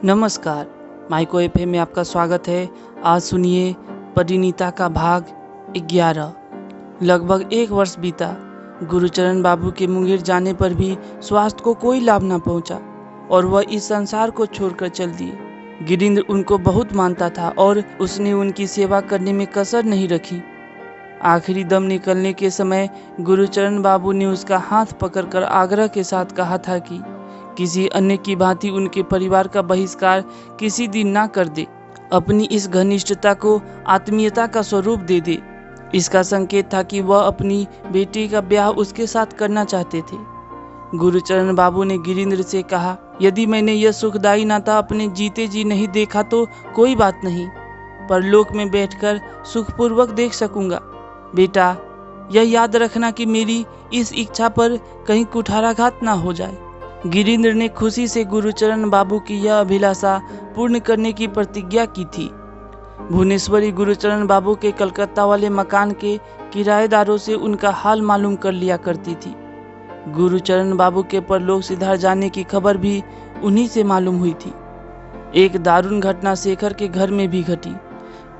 नमस्कार, micro FM में आपका स्वागत है। आज सुनिए परिणीता का भाग 11। लगभग 1 वर्ष बीता। गुरुचरण बाबू के मुंगेर जाने पर भी स्वास्थ्य को कोई लाभ न पहुंचा और वह इस संसार को छोड़कर चल दिए। गिरीन्द्र उनको बहुत मानता था और उसने उनकी सेवा करने में कसर नहीं रखी। आखिरी दम निकलने के समय गुरुचरण बाबू ने उसका हाथ पकड़कर आग्रह के साथ कहा था कि किसी अन्य की भांति उनके परिवार का बहिष्कार किसी दिन ना कर दे। अपनी इस घनिष्ठता को आत्मीयता का स्वरूप दे दे। इसका संकेत था कि वह अपनी बेटी का ब्याह उसके साथ करना चाहते थे। गुरुचरण बाबू ने गिरीन्द्र से कहा, यदि मैंने यह सुखदायी नाता अपने जीते जी नहीं देखा तो कोई बात नहीं, परलोक में बैठकर सुखपूर्वक देख सकूंगा। बेटा, यह याद रखना कि मेरी इस इच्छा पर कहीं कुठाराघात ना हो जाए। गिरीन्द्र ने खुशी से गुरुचरण बाबू की यह अभिलाषा पूर्ण करने की प्रतिज्ञा की थी। भुवनेश्वरी गुरुचरण बाबू के कलकत्ता वाले मकान के किराएदारों से उनका हाल मालूम कर लिया करती थी। गुरुचरण बाबू के परलोक सिधार जाने की खबर भी उन्हीं से मालूम हुई थी। एक दारुण घटना शेखर के घर में भी घटी।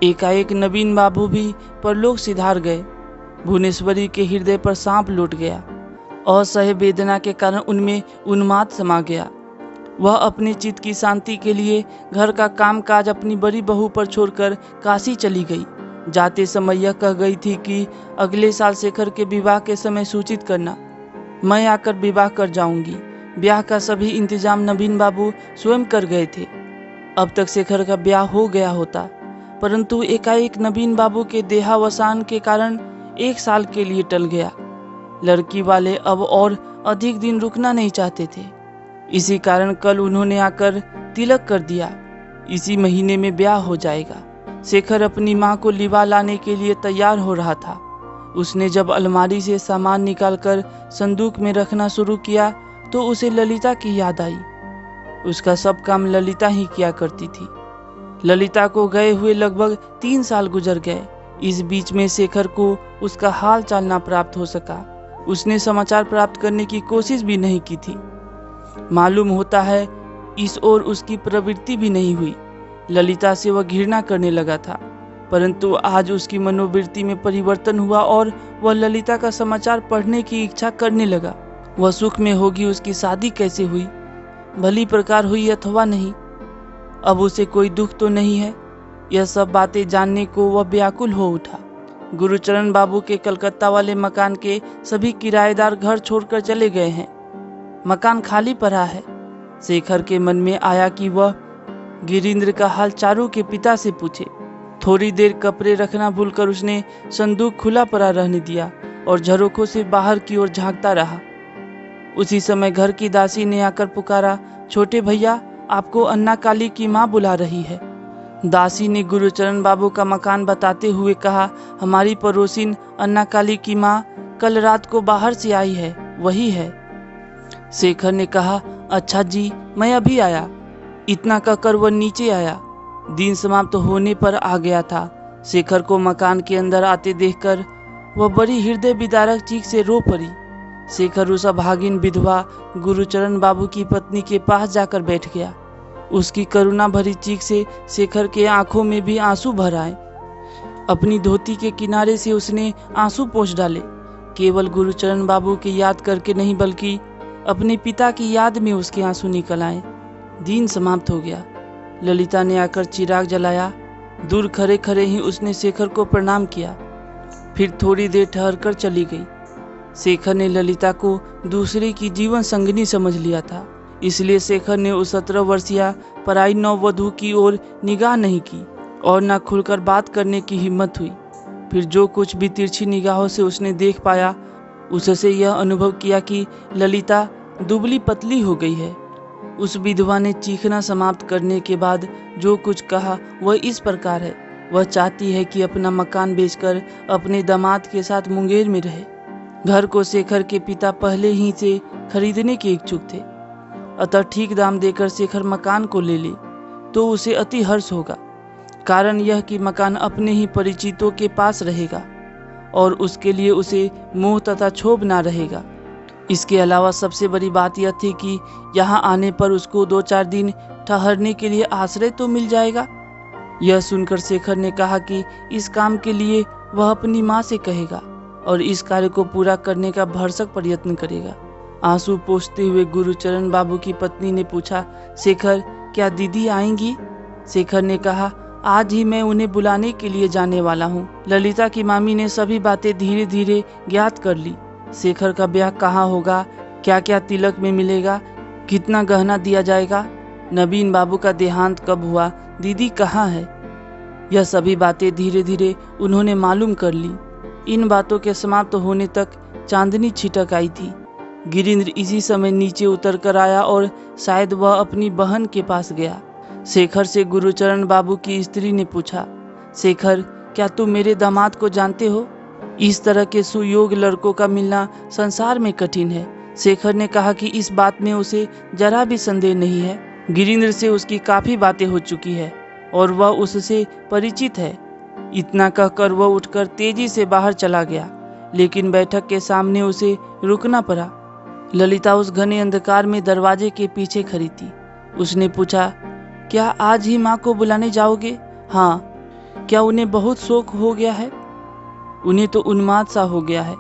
एकाएक नवीन बाबू भी परलोक सिधार गए। भुवनेश्वरी के हृदय पर सांप लौट गया। असह्य वेदना के कारण उनमें उन्माद समा गया। वह अपने चित्त की शांति के लिए घर का काम काज अपनी बड़ी बहू पर छोड़कर काशी चली गई। जाते समय यह कह गई थी कि अगले साल शेखर के विवाह के समय सूचित करना, मैं आकर विवाह कर जाऊंगी। ब्याह का सभी इंतजाम नवीन बाबू स्वयं कर गए थे। अब तक शेखर का ब्याह हो गया होता, परंतु एकाएक नवीन बाबू के देहावसान के कारण 1 साल के लिए टल गया। लड़की वाले अब और अधिक दिन रुकना नहीं चाहते थे। इसी कारण कल उन्होंने आकर तिलक कर दिया। इसी महीने में ब्याह हो जाएगा। शेखर अपनी माँ को लिवा लाने के लिए तैयार हो रहा था। उसने जब अलमारी से सामान निकालकर संदूक में रखना शुरू किया तो उसे ललिता की याद आई। उसका सब काम ललिता ही किया करती थी। ललिता को गए हुए लगभग 3 साल गुजर गए। इस बीच में शेखर को उसका हाल चाल ना प्राप्त हो सका। उसने समाचार प्राप्त करने की कोशिश भी नहीं की थी। मालूम होता है इस ओर उसकी प्रवृत्ति भी नहीं हुई। ललिता से वह घृणा करने लगा था, परंतु आज उसकी मनोवृत्ति में परिवर्तन हुआ और वह ललिता का समाचार पढ़ने की इच्छा करने लगा। वह सुख में होगी, उसकी शादी कैसे हुई, भली प्रकार हुई अथवा नहीं, अब उसे कोई दुख तो नहीं है। यह सब बातें जानने को वह व्याकुल हो उठा। गुरुचरण बाबू के कलकत्ता वाले मकान के सभी किराएदार घर छोड़कर चले गए हैं। मकान खाली पड़ा है। शेखर के मन में आया कि वह गिरीन्द्र का हाल चारू के पिता से पूछे। थोड़ी देर कपड़े रखना भूलकर उसने संदूक खुला पड़ा रहने दिया और झरोखों से बाहर की ओर झांकता रहा। उसी समय घर की दासी ने आकर पुकारा, छोटे भैया, आपको अन्ना काली की माँ बुला रही है। दासी ने गुरुचरण बाबू का मकान बताते हुए कहा, हमारी पड़ोसिन अन्ना काली की माँ कल रात को बाहर से आई है, वही है। शेखर ने कहा, अच्छा जी, मैं अभी आया। इतना कहकर वह नीचे आया। दिन समाप्त होने पर आ गया था। शेखर को मकान के अंदर आते देखकर वह बड़ी हृदय विदारक चीख से रो पड़ी। शेखर उस अभागिन विधवा गुरुचरण बाबू की पत्नी के पास जाकर बैठ गया। उसकी करुणा भरी चीख से शेखर के आंखों में भी आंसू भर आए। अपनी धोती के किनारे से उसने आंसू पोंछ डाले। केवल गुरुचरण बाबू की याद करके नहीं, बल्कि अपने पिता की याद में उसके आंसू निकल आए। दिन समाप्त हो गया। ललिता ने आकर चिराग जलाया। दूर खड़े खड़े ही उसने शेखर को प्रणाम किया, फिर थोड़ी देर ठहर कर चली गई। शेखर ने ललिता को दूसरे की जीवन संगिनी समझ लिया था, इसलिए शेखर ने उस 17 वर्षीय पराई नववधू की ओर निगाह नहीं की और न खुलकर बात करने की हिम्मत हुई। फिर जो कुछ भी तिरछी निगाहों से उसने देख पाया, उससे यह अनुभव किया कि ललिता दुबली पतली हो गई है। उस विधवा ने चीखना समाप्त करने के बाद जो कुछ कहा वह इस प्रकार है, वह चाहती है कि अपना मकान बेचकर अपने दामाद के साथ मुंगेर में रहे। घर को शेखर के पिता पहले ही से खरीदने के इच्छुक थे, अतः ठीक दाम देकर शेखर मकान को ले ले तो उसे अति हर्ष होगा। कारण यह कि मकान अपने ही परिचितों के पास रहेगा और उसके लिए उसे मोह तथा क्षोभ ना रहेगा। इसके अलावा सबसे बड़ी बात यह थी कि यहाँ आने पर उसको 2-4 दिन ठहरने के लिए आश्रय तो मिल जाएगा। यह सुनकर शेखर ने कहा कि इस काम के लिए वह अपनी माँ से कहेगा और इस कार्य को पूरा करने का भरसक प्रयत्न करेगा। आंसू पोंछते हुए गुरुचरण बाबू की पत्नी ने पूछा, शेखर क्या दीदी आएंगी? शेखर ने कहा, आज ही मैं उन्हें बुलाने के लिए जाने वाला हूँ। ललिता की मामी ने सभी बातें धीरे धीरे ज्ञात कर ली। शेखर का ब्याह कहाँ होगा, क्या क्या तिलक में मिलेगा, कितना गहना दिया जाएगा, नवीन बाबू का देहांत कब हुआ, दीदी कहाँ है, यह सभी बातें धीरे धीरे उन्होंने मालूम कर ली। इन बातों के समाप्त होने तक चांदनी छिटक आई थी। गिरीन्द्र इसी समय नीचे उतर कर आया और शायद वह अपनी बहन के पास गया। शेखर से गुरुचरण बाबू की स्त्री ने पूछा, शेखर क्या तुम मेरे दामाद को जानते हो? इस तरह के सुयोग्य लड़कों का मिलना संसार में कठिन है। शेखर ने कहा कि इस बात में उसे जरा भी संदेह नहीं है। गिरीन्द्र से उसकी काफी बातें हो चुकी है और वह उससे परिचित है। इतना कहकर वह उठकर तेजी से बाहर चला गया, लेकिन बैठक के सामने उसे रुकना पड़ा। ललिता उस घने अंधकार में दरवाजे के पीछे खड़ी थी। उसने पूछा, क्या आज ही माँ को बुलाने जाओगे? हाँ। क्या उन्हें बहुत शौक हो गया है? उन्हें तो उन्माद सा हो गया है।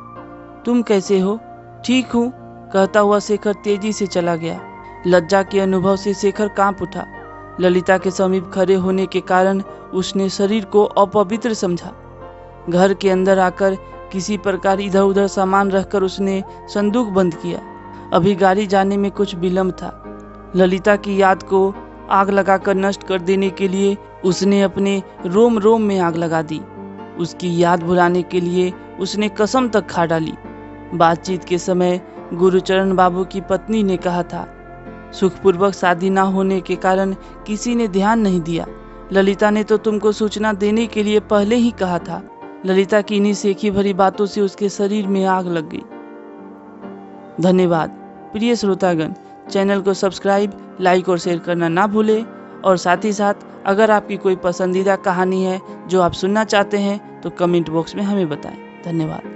तुम कैसे हो? ठीक हूँ, कहता हुआ शेखर तेजी से चला गया। लज्जा के अनुभव से शेखर कांप उठा। ललिता के समीप खड़े होने के कारण उसने शरीर को अपवित्र समझा। घर के अंदर आकर किसी प्रकार इधर उधर सामान रखकर उसने संदूक बंद किया। अभी गाड़ी जाने में कुछ विलंब था। ललिता की याद को आग लगाकर नष्ट कर देने के लिए उसने अपने रोम रोम में आग लगा दी। उसकी याद भुलाने के लिए उसने कसम तक खा डाली। बातचीत के समय गुरुचरण बाबू की पत्नी ने कहा था, सुखपूर्वक शादी न होने के कारण किसी ने ध्यान नहीं दिया। ललिता ने तो तुमको सूचना देने के लिए पहले ही कहा था। ललिता की इन्हीं सेखी भरी बातों से उसके शरीर में आग लग गई। धन्यवाद। प्रिय श्रोतागण, चैनल को सब्सक्राइब, लाइक और शेयर करना ना भूलें और साथ ही साथ अगर आपकी कोई पसंदीदा कहानी है जो आप सुनना चाहते हैं तो कमेंट बॉक्स में हमें बताएं। धन्यवाद।